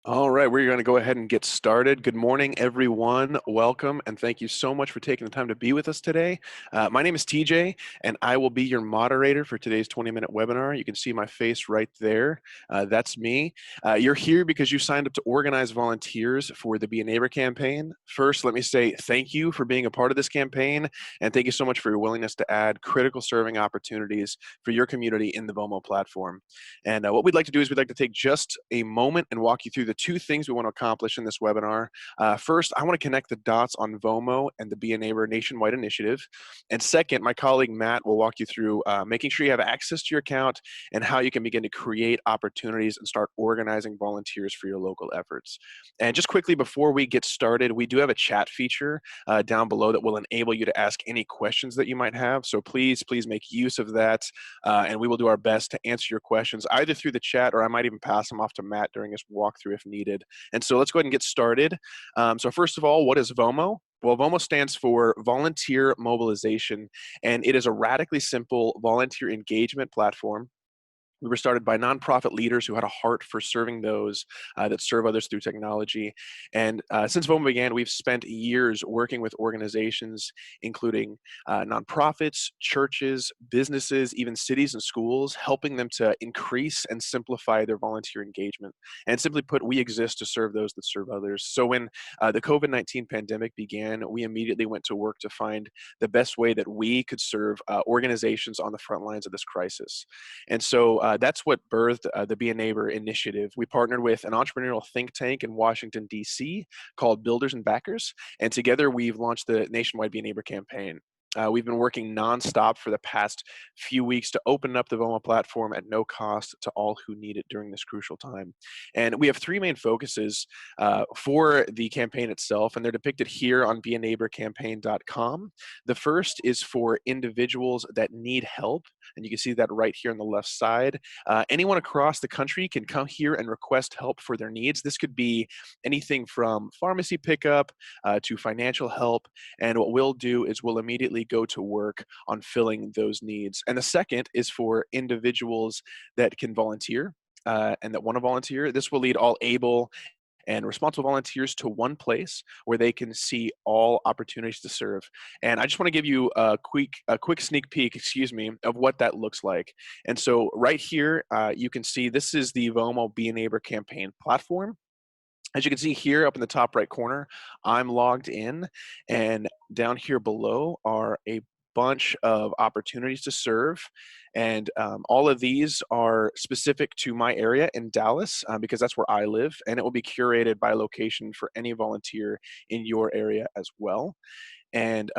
All right, we're going to go ahead and get started. Good morning, everyone. Welcome, and thank you so much for taking the time to be with us today. My name is TJ, and I will be your moderator for today's 20-minute webinar. You can see my face right there. That's me. You're here because you signed up to organize volunteers for the Be a Neighbor campaign. First, let me say thank you for being a part of this campaign, and thank you so much for your willingness to add critical serving opportunities for your community in the VOMO platform. And what we'd like to do is we'd like to take just a moment and walk you through the two things we want to accomplish in this webinar. First, I want to connect the dots on VOMO and the Be a Neighbor nationwide initiative. And second, my colleague Matt will walk you through making sure you have access to your account and how you can begin to create opportunities and start organizing volunteers for your local efforts. And just quickly before we get started, we do have a chat feature down below that will enable you to ask any questions that you might have. So please make use of that, and we will do our best to answer your questions either through the chat, or I might even pass them off to Matt during his walkthrough if needed. And so let's go ahead and get started. So first of all, what is VOMO? Well, VOMO stands for Volunteer Mobilization, and it is a radically simple volunteer engagement platform. We were started by nonprofit leaders who had a heart for serving those that serve others through technology. And since VOMA began, we've spent years working with organizations, including nonprofits, churches, businesses, even cities and schools, helping them to increase and simplify their volunteer engagement. And simply put, we exist to serve those that serve others. So when the COVID-19 pandemic began, we immediately went to work to find the best way that we could serve organizations on the front lines of this crisis. And so that's what birthed the Be a Neighbor initiative. We partnered with an entrepreneurial think tank in Washington, D.C. called Builders and Backers. And together we've launched the nationwide Be a Neighbor campaign. We've been working nonstop for the past few weeks to open up the VOMA platform at no cost to all who need it during this crucial time. And we have three main focuses for the campaign itself, and they're depicted here on beaneighborcampaign.com. The first is for individuals that need help, and you can see that right here on the left side. Anyone across the country can come here and request help for their needs. This could be anything from pharmacy pickup to financial help, and what we'll do is we'll immediately go to work on filling those needs. And the second is for individuals that can volunteer and that want to volunteer. This will lead all able and responsible volunteers to one place where they can see all opportunities to serve. And I just want to give you a quick sneak peek, excuse me, of what that looks like. And so right here, you can see this is the VOMO Be a Neighbor campaign platform. As you can see here up in the top right corner, I'm logged in, and down here below are a bunch of opportunities to serve. And all of these are specific to my area in Dallas because that's where I live, and it will be curated by location for any volunteer in your area as well. And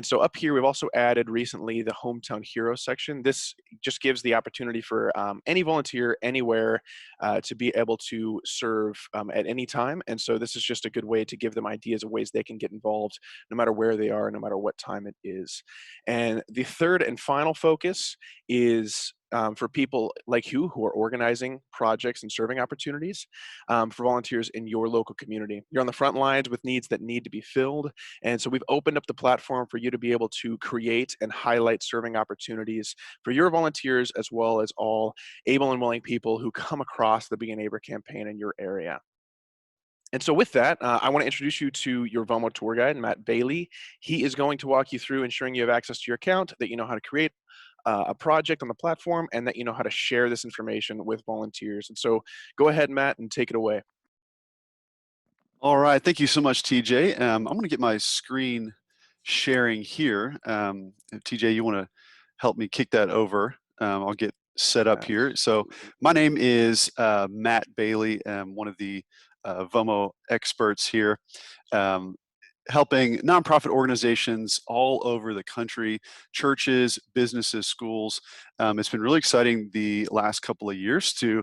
so up here, we've also added recently the Hometown Hero section. This just gives the opportunity for any volunteer anywhere to be able to serve at any time. And so this is just a good way to give them ideas of ways they can get involved no matter where they are, no matter what time it is. And the third and final focus is for people like you who are organizing projects and serving opportunities for volunteers in your local community. You're on the front lines with needs that need to be filled. And so we've opened up the platform for you to be able to create and highlight serving opportunities for your volunteers, as well as all able and willing people who come across the Be a Neighbor campaign in your area. And so with that, I want to introduce you to your VOMO tour guide, Matt Bailey. He is going to walk you through ensuring you have access to your account, that you know how to create a project on the platform, and that you know how to share this information with volunteers. And so go ahead, Matt, and take it away. All right, thank you so much, TJ. I'm going to get my screen sharing here. If TJ, you want to help me kick that over? I'll get set up here. So Absolutely. my name is Matt Bailey. I'm one of the VOMO experts here. Um, Helping nonprofit organizations all over the country, churches, businesses, schools. It's been really exciting the last couple of years to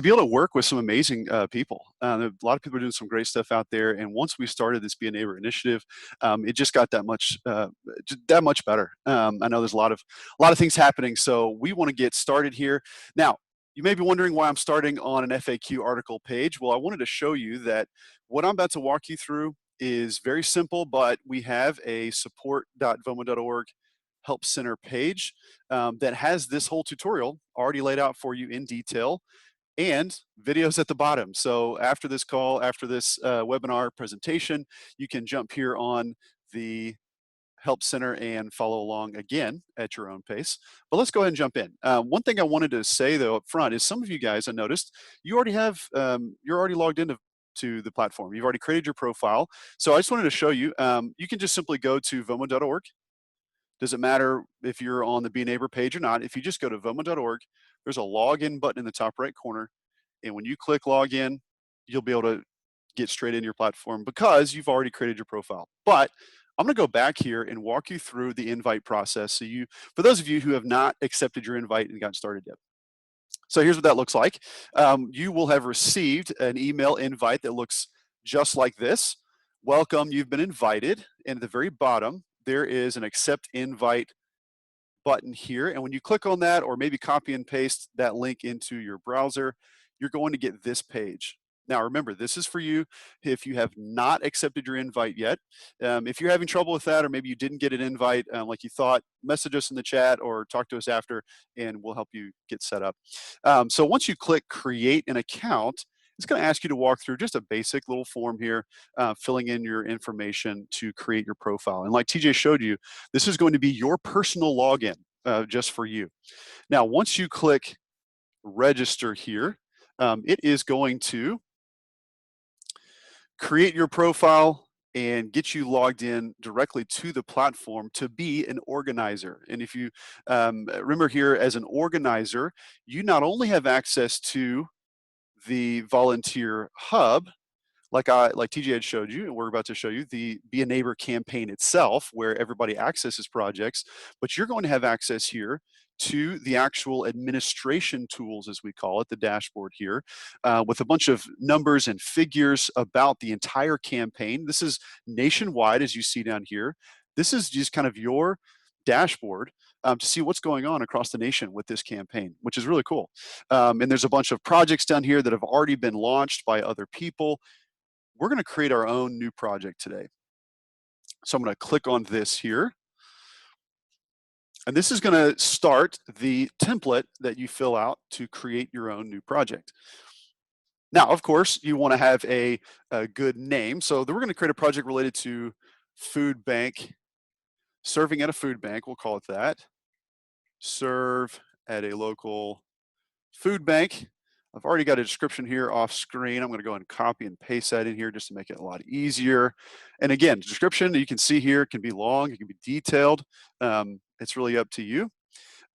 be able to work with some amazing people. A lot of people are doing some great stuff out there, and once we started this Be a Neighbor initiative, it just got that much better. I know there's a lot of things happening, so we want to get started here now. You may be wondering why I'm starting on an FAQ article page. Well, I wanted to show you that what I'm about to walk you through is very simple, but we have a support.vomo.org help center page that has this whole tutorial already laid out for you in detail. and videos at the bottom. So after this call, after this webinar presentation, you can jump here on the Help Center and follow along again at your own pace. But let's go ahead and jump in. One thing I wanted to say though up front is some of you guys, I noticed, you already have, you're already logged into to the platform. You've already created your profile. So I just wanted to show you, you can just simply go to vomo.org. Doesn't matter if you're on the Be a Neighbor page or not. If you just go to vomo.org, there's a login button in the top right corner. And when you click login, you'll be able to get straight in your platform because you've already created your profile. But I'm going to go back here and walk you through the invite process. So for those of you who have not accepted your invite and gotten started yet. So here's what that looks like. You will have received an email invite that looks just like this. Welcome, you've been invited. And at the very bottom, there is an accept invite button here. And when you click on that, or maybe copy and paste that link into your browser, you're going to get this page. Now, remember, this is for you if you have not accepted your invite yet. If you're having trouble with that, or maybe you didn't get an invite like you thought, message us in the chat or talk to us after, and we'll help you get set up. So once you click create an account, it's going to ask you to walk through just a basic little form here, filling in your information to create your profile. And like TJ showed you, this is going to be your personal login just for you. Now, once you click register here, it is going to create your profile and get you logged in directly to the platform to be an organizer. And if you remember here, as an organizer, you not only have access to the volunteer hub, like TJ had showed you, and we're about to show you, the Be a Neighbor campaign itself, where everybody accesses projects, but you're going to have access here to the actual administration tools, as we call it, the dashboard here, with a bunch of numbers and figures about the entire campaign. This is nationwide, as you see down here. This is just kind of your dashboard to see what's going on across the nation with this campaign, which is really cool. And there's a bunch of projects down here that have already been launched by other people. We're going to create our own new project today. So I'm going to click on this here. And this is going to start the template that you fill out to create your own new project. Now, of course, you want to have a good name. So we're going to create a project related to food bank, serving at a food bank. We'll call it that. Serve at a local food bank. I've already got a description here off screen. I'm going to go and copy and paste that in here just to make it a lot easier. And again, description you can see here can be long, it can be detailed. It's really up to you.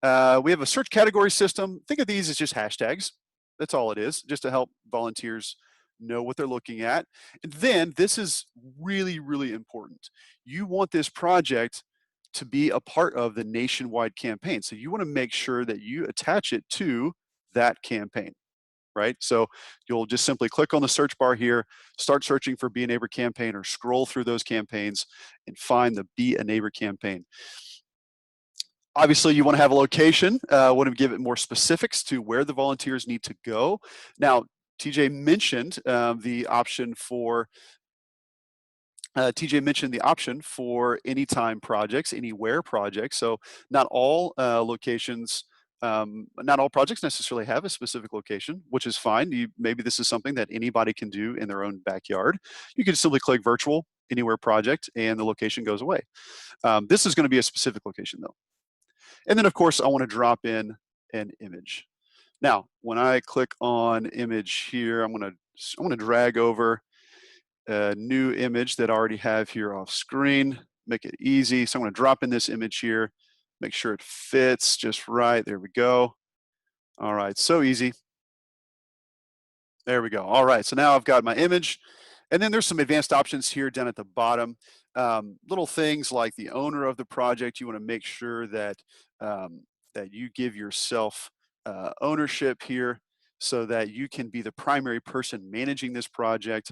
We have a search category system. Think of these as just hashtags. That's all it is, just to help volunteers know what they're looking at. And then this is really, really important. You want this project to be a part of the nationwide campaign. So you want to make sure that you attach it to that campaign, right? So you'll just simply click on the search bar here, start searching for Be a Neighbor campaign, or scroll through those campaigns and find the Be a Neighbor campaign. Obviously, you want to have a location, want to give it more specifics to where the volunteers need to go. Now, TJ mentioned the option for anytime projects, anywhere projects. So not all locations, not all projects necessarily have a specific location, which is fine. Maybe this is something that anybody can do in their own backyard. You can simply click virtual anywhere project and the location goes away. This is going to be a specific location though. And then of course I want to drop in an image. Now, when I click on image here, I'm going to drag over a new image that I already have here off screen, make it easy. So I'm going to drop in this image here, make sure it fits just right. There we go. All right, so easy. There we go. All right, so now I've got my image. And then there's some advanced options here down at the bottom. Little things like the owner of the project. You want to make sure that, that you give yourself ownership here so that you can be the primary person managing this project.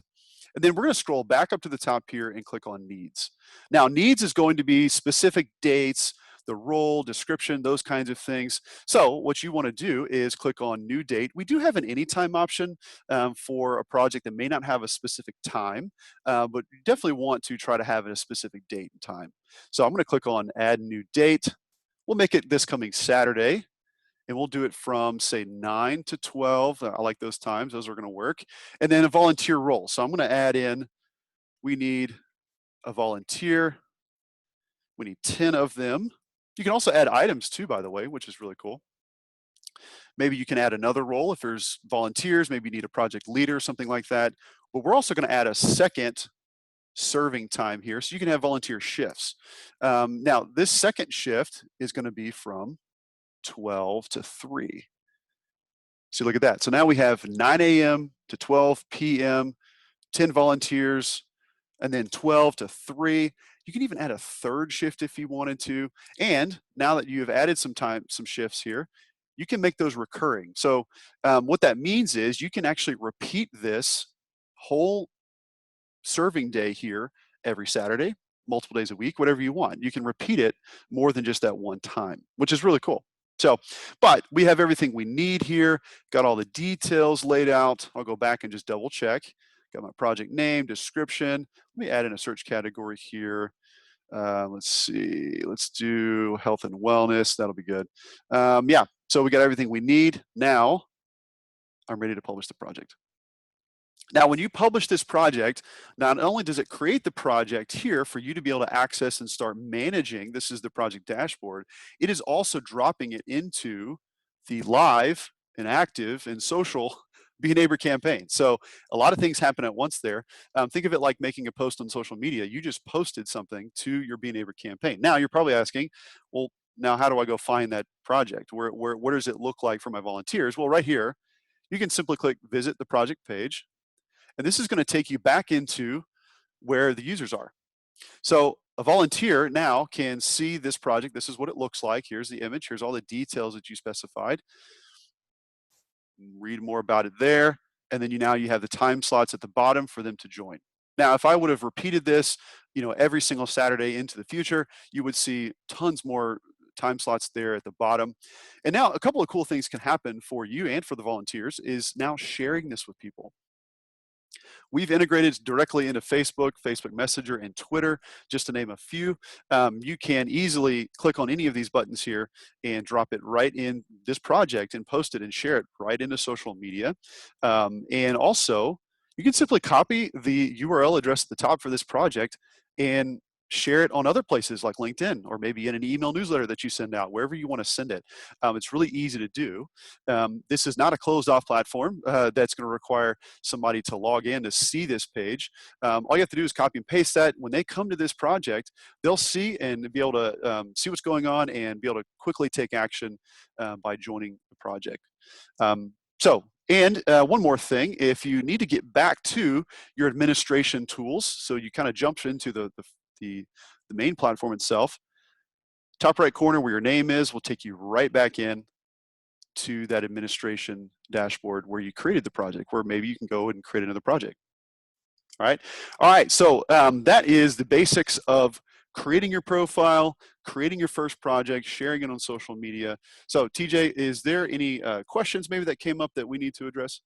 And then we're going to scroll back up to the top here and click on needs. Now, needs is going to be specific dates, the role, description, those kinds of things. So what you want to do is click on new date. We do have an anytime option for a project that may not have a specific time, but you definitely want to try to have a specific date and time. So I'm going to click on add new date. We'll make it this coming Saturday. and we'll do it from, say, 9 to 12. I like those times. Those are going to work. And then a volunteer role. So I'm going to add in, we need a volunteer. We need 10 of them. You can also add items too, by the way, which is really cool. Maybe you can add another role if there's volunteers. Maybe you need a project leader, something like that. But we're also going to add a second serving time here, so you can have volunteer shifts. Now, this second shift is going to be from 12 to 3. So look at that. So now we have 9 a.m. to 12 p.m., 10 volunteers, and then 12 to 3. You can even add a third shift if you wanted to. And now that you have added some shifts here, you can make those recurring. So what that means is you can actually repeat this whole serving day here every Saturday, multiple days a week, whatever you want. You can repeat it more than just that one time, which is really cool. So, but we have everything we need here, got all the details laid out. I'll go back and just double check. Got my project name, description. Let me add in a search category here. Let's see, let's do health and wellness. That'll be good. Yeah, so we got everything we need. Now I'm ready to publish the project. Now, when you publish this project, not only does it create the project here for you to be able to access and start managing, this is the project dashboard, it is also dropping it into the live and active and social Be a Neighbor campaign. So a lot of things happen at once there. Think of it like making a post on social media. You just posted something to your Be a Neighbor campaign. Now, you're probably asking, well, now how do I go find that project? What does it look like for my volunteers? Well, right here, you can simply click visit the project page. And this is going to take you back into where the users are. So a volunteer now can see this project. This is what it looks like. Here's the image. Here's all the details that you specified. Read more about it there. And then now you have the time slots at the bottom for them to join. Now, if I would have repeated this, every single Saturday into the future, you would see tons more time slots there at the bottom. And now a couple of cool things can happen for you and for the volunteers is now sharing this with people. We've integrated directly into Facebook, Facebook Messenger, and Twitter, just to name a few. You can easily click on any of these buttons here and drop it right in this project and post it and share it right into social media. And also, you can simply copy the URL address at the top for this project and share it on other places like LinkedIn, or maybe in an email newsletter that you send out, wherever you want to send it. It's really easy to do. This is not a closed off platform that's going to require somebody to log in to see this page. All you have to do is copy and paste that. When they come to this project, they'll see and be able to see what's going on and be able to quickly take action by joining the project. And one more thing, if you need to get back to your administration tools, so you kind of jumped into the main platform itself, top right corner where your name is will take you right back in to that administration dashboard where you created the project, where maybe you can go and create another project. All right, so that is the basics of creating your profile, creating your first project, sharing it on social media. So TJ, is there any questions maybe that came up that we need to address?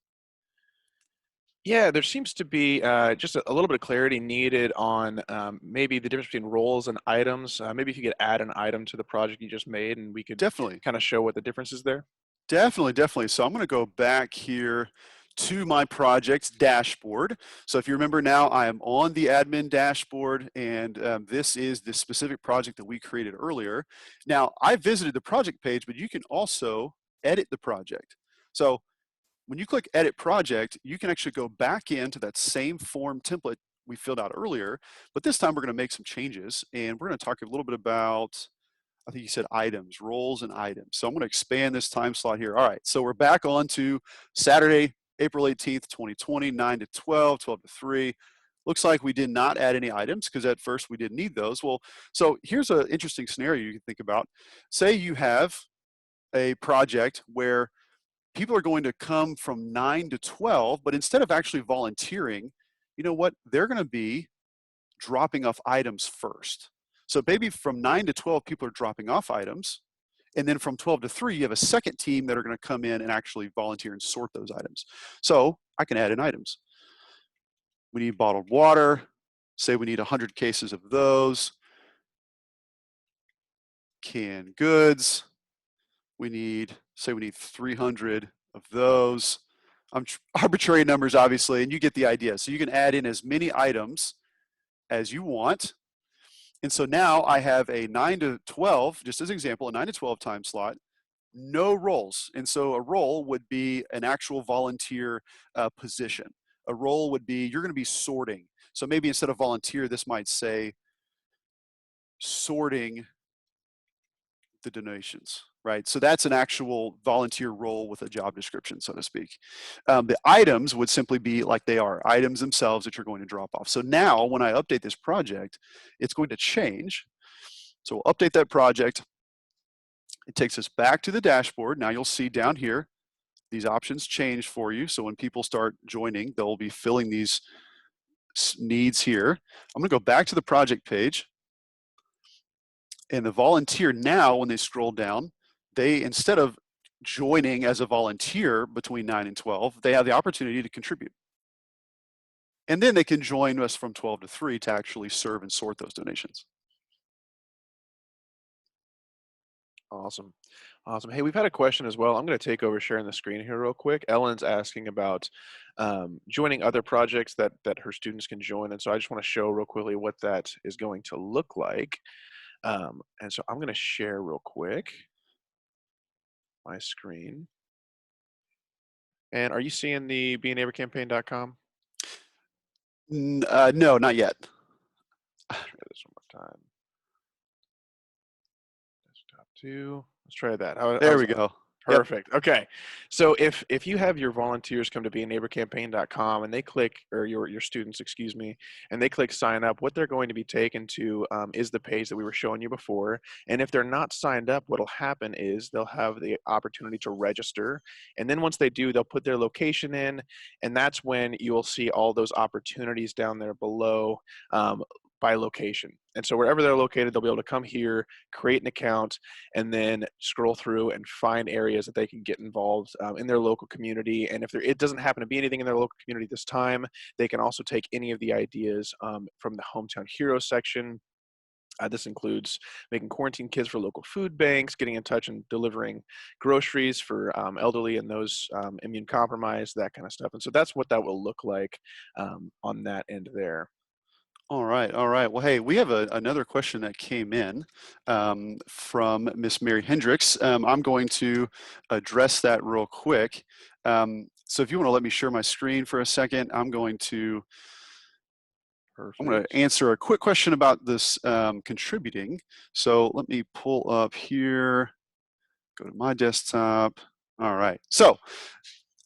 Yeah, there seems to be just a little bit of clarity needed on maybe the difference between roles and items. Maybe if you could add an item to the project you just made, and we could Definitely. kind of show what the difference is there. Definitely. So I'm going to go back here to my project's dashboard. So if you remember now, I am on the admin dashboard, and this is the specific project that we created earlier. Now, I visited the project page, but you can also edit the project. So when you click edit project, you can actually go back into that same form template we filled out earlier, but this time we're going to make some changes, and we're going to talk a little bit about, I think you said items, roles and items. So I'm going to expand this time slot here. All right, so we're back on to Saturday, April 18th, 2020, 9 to 12, 12 to 3. Looks like we did not add any items because at first we didn't need those. Well, so here's an interesting scenario you can think about. Say you have a project where people are going to come from 9 to 12, but instead of actually volunteering, you know what? They're going to be dropping off items first. So maybe from 9 to 12, people are dropping off items. And then from 12 to 3, you have a second team that are going to come in and actually volunteer and sort those items. So I can add in items. We need bottled water. Say we need 100 cases of those. Canned goods. say we need 300 of those. Arbitrary numbers, obviously, and you get the idea. So you can add in as many items as you want. And so now I have a 9 to 12, just as an example, a 9 to 12 time slot, no roles. And so a role would be an actual volunteer position. A role would be, you're going to be sorting. So maybe instead of volunteer, this might say sorting the donations, right? So that's an actual volunteer role with a job description, so to speak. The items would simply be like they are, items themselves that you're going to drop off. So now when I update this project, it's going to change. So we'll update that project. It takes us back to the dashboard. Now you'll see down here, these options change for you. So when people start joining, they'll be filling these needs here. I'm gonna go back to the project page. And the volunteer now, when they scroll down, they, instead of joining as a volunteer between 9 and 12, they have the opportunity to contribute. And then they can join us from 12 to 3 to actually serve and sort those donations. Awesome. Awesome. Hey, we've had a question as well. I'm going to take over sharing the screen here real quick. Ellen's asking about joining other projects that her students can join. And so I just want to show real quickly what that is going to look like. And so I'm going to share real quick my screen. And are you seeing the beaneighborcampaign.com? No, not yet. Try this one more time. Desktop 2. Let's try that. There we go. Perfect. Yep. Okay. So if you have your volunteers come to beaneighborcampaign.com and they click, or your students, excuse me, and they click sign up, what they're going to be taken to is the page that we were showing you before. And if they're not signed up, what'll happen is they'll have the opportunity to register. And then once they do, they'll put their location in, and that's when you'll see all those opportunities down there below by location. And so wherever they're located, they'll be able to come here, create an account, and then scroll through and find areas that they can get involved in their local community. And if it doesn't happen to be anything in their local community this time, they can also take any of the ideas from the Hometown Heroes section. This includes making quarantine kits for local food banks, getting in touch and delivering groceries for elderly and those immune compromised, that kind of stuff. And so that's what that will look like on that end there. All right, all right. Well, hey, we have another question that came in from Miss Mary Hendricks. I'm going to address that real quick. So if you want to let me share my screen for a second, I'm going to answer a quick question about this contributing. So let me pull up here, go to my desktop. All right, so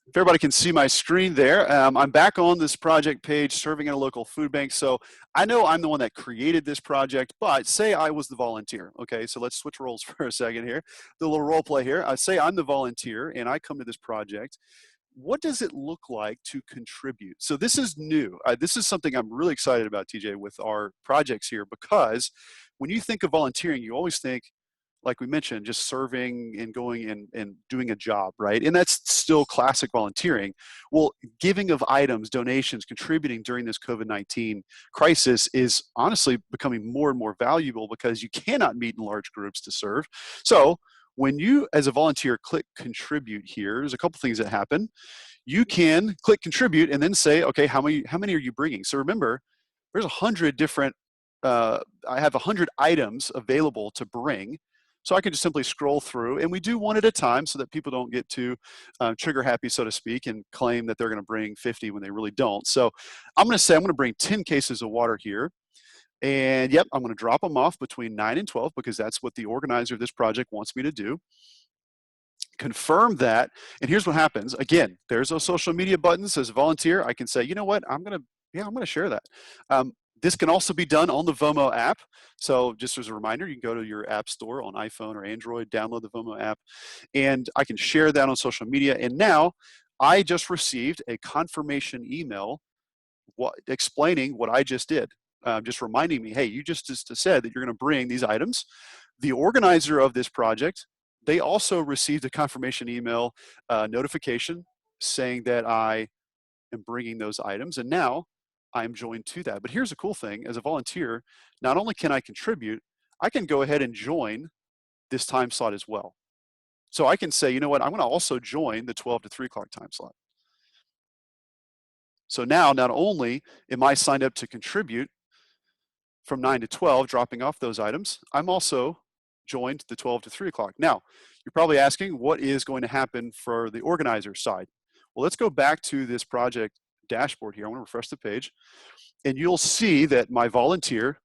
if everybody can see my screen there, I'm back on this project page, serving at a local food bank. So I know I'm the one that created this project, but say I was the volunteer. Okay, so let's switch roles for a second here. The little role play here. I say I'm the volunteer and I come to this project. What does it look like to contribute? So this is new. This is something I'm really excited about, TJ, with our projects here, because when you think of volunteering, you always think, like we mentioned, just serving and going and doing a job, right? And that's still classic volunteering. Well, giving of items, donations, contributing during this COVID-19 crisis is honestly becoming more and more valuable because you cannot meet in large groups to serve. So when you, as a volunteer, click contribute here, there's a couple things that happen. You can click contribute and then say, okay, how many are you bringing? So remember, there's 100 different, I have 100 items available to bring. So I can just simply scroll through, and we do one at a time so that people don't get too trigger happy, so to speak, and claim that they're going to bring 50 when they really don't. So I'm going to say I'm going to bring 10 cases of water here. And yep, I'm going to drop them off between 9 and 12 because that's what the organizer of this project wants me to do. Confirm that, and here's what happens. Again, there's those social media buttons. As a volunteer, I can say, you know what, I'm going to share that. This can also be done on the Vomo app. So just as a reminder, you can go to your app store on iPhone or Android, download the Vomo app, and I can share that on social media. And now I just received a confirmation email explaining what I just did, just reminding me, hey, you just said that you're going to bring these items. The organizer of this project, they also received a confirmation email notification saying that I am bringing those items. And now I'm joined to that. But here's the cool thing. As a volunteer, not only can I contribute, I can go ahead and join this time slot as well. So I can say, you know what, I'm going to also join the 12 to 3 o'clock time slot. So now not only am I signed up to contribute from 9 to 12, dropping off those items, I'm also joined the 12 to 3 o'clock. Now, you're probably asking what is going to happen for the organizer side. Well, let's go back to this project dashboard here. I want to refresh the page, and you'll see that my volunteer,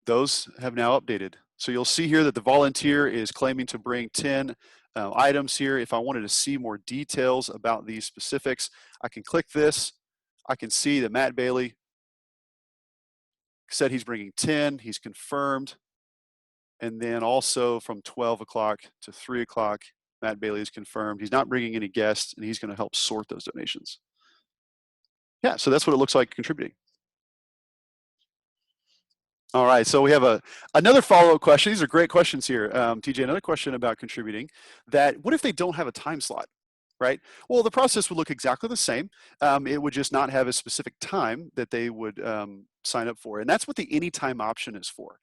those have now updated. So you'll see here that the volunteer is claiming to bring 10 items here. If I wanted to see more details about these specifics, I can click this. I can see that Matt Bailey said he's bringing 10, he's confirmed. And then also from 12 o'clock to 3 o'clock, Matt Bailey is confirmed. He's not bringing any guests, and he's going to help sort those donations. Yeah, so that's what it looks like contributing. All right, so we have another follow-up question. These are great questions here. TJ, another question about contributing, that what if they don't have a time slot, right? Well, the process would look exactly the same. It would just not have a specific time that they would sign up for. And that's what the anytime option is for.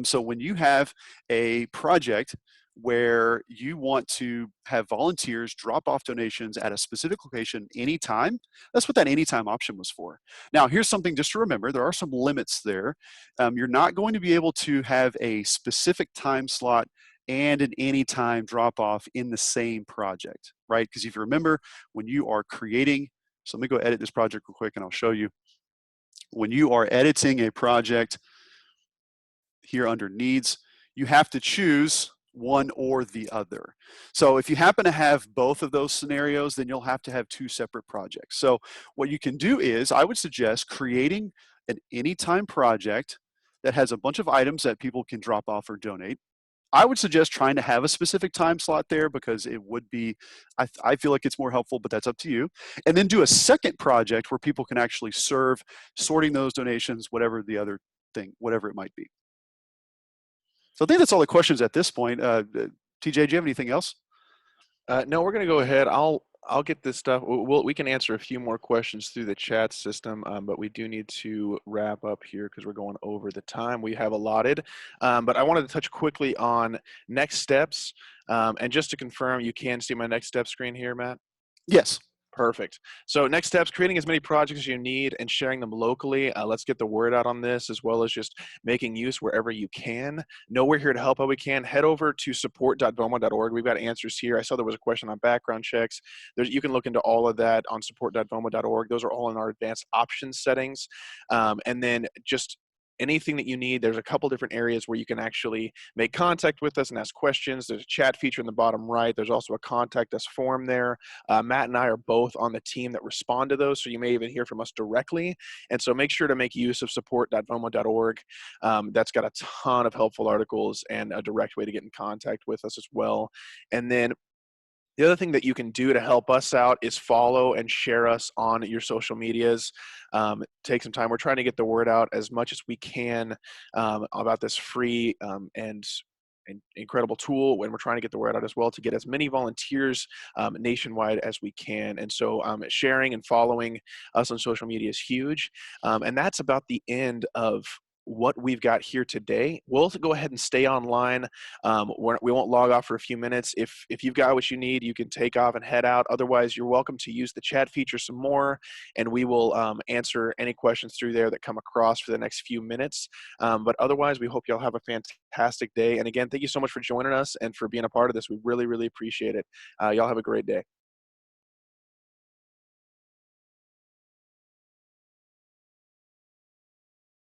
So when you have a project where you want to have volunteers drop off donations at a specific location anytime, that's what that anytime option was for. Now, here's something just to remember. There are some limits there. You're not going to be able to have a specific time slot and an anytime drop off in the same project, right? Because if you remember, when you are creating, so let me go edit this project real quick and I'll show you. When you are editing a project here under needs, you have to choose one or the other. So if you happen to have both of those scenarios, then you'll have to have two separate projects. So what you can do is, I would suggest creating an anytime project that has a bunch of items that people can drop off or donate. I would suggest trying to have a specific time slot there, because it would be, I feel like it's more helpful, but that's up to you. And then do a second project where people can actually serve, sorting those donations, whatever the other thing, whatever it might be. So I think that's all the questions at this point. TJ, do you have anything else? No, we're going to go ahead. I'll get this stuff. We can answer a few more questions through the chat system, but we do need to wrap up here because we're going over the time we have allotted. But I wanted to touch quickly on next steps. And just to confirm, you can see my next step screen here, Matt? Yes. Perfect. So next steps, creating as many projects as you need and sharing them locally. Let's get the word out on this, as well as just making use wherever you can. Know we're here to help how we can. Head over to support.vomo.org. We've got answers here. I saw there was a question on background checks. You can look into all of that on support.vomo.org. Those are all in our advanced options settings. And then just anything that you need, there's a couple different areas where you can actually make contact with us and ask questions. There's a chat feature in the bottom right. There's also a contact us form there. Matt and I are both on the team that respond to those, so you may even hear from us directly. And so make sure to make use of support.vomo.org. That's got a ton of helpful articles and a direct way to get in contact with us as well. And then the other thing that you can do to help us out is follow and share us on your social medias. Take some time. We're trying to get the word out as much as we can about this free and incredible tool, when we're trying to get the word out as well to get as many volunteers nationwide as we can. And so sharing and following us on social media is huge. And that's about the end of what we've got here today. We'll go ahead and stay online. We won't log off for a few minutes. If you've got what you need, you can take off and head out. Otherwise, you're welcome to use the chat feature some more, and we will answer any questions through there that come across for the next few minutes. But otherwise, we hope y'all have a fantastic day. And again, thank you so much for joining us and for being a part of this. We really, really appreciate it. Y'all have a great day.